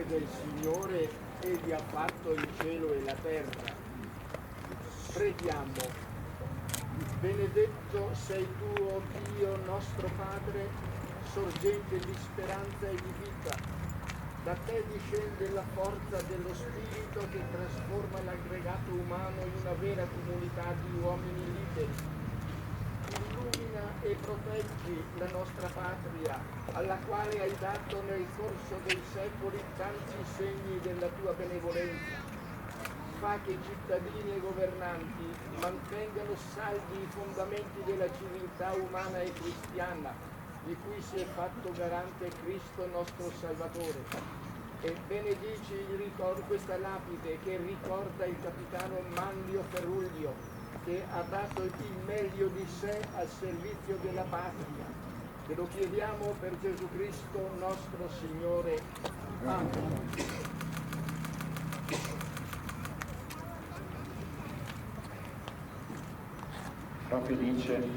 del Signore, egli ha fatto il cielo e la terra. Preghiamo. Benedetto sei tu, o Dio nostro Padre, sorgente di speranza e di vita. Da te discende la forza dello Spirito che trasforma l'aggregato umano in una vera comunità di uomini liberi. Illumina e proteggi la nostra patria, alla quale hai dato nel corso dei secoli tanti segni della tua benevolenza. Fa che cittadini e governanti mantengano saldi i fondamenti della civiltà umana e cristiana, di cui si è fatto garante Cristo nostro Salvatore. E benedici questa lapide che ricorda il capitano Manlio Ferruglio, che ha dato il meglio di sé al servizio della patria. Te lo chiediamo per Gesù Cristo nostro Signore. Amen. Proprio dice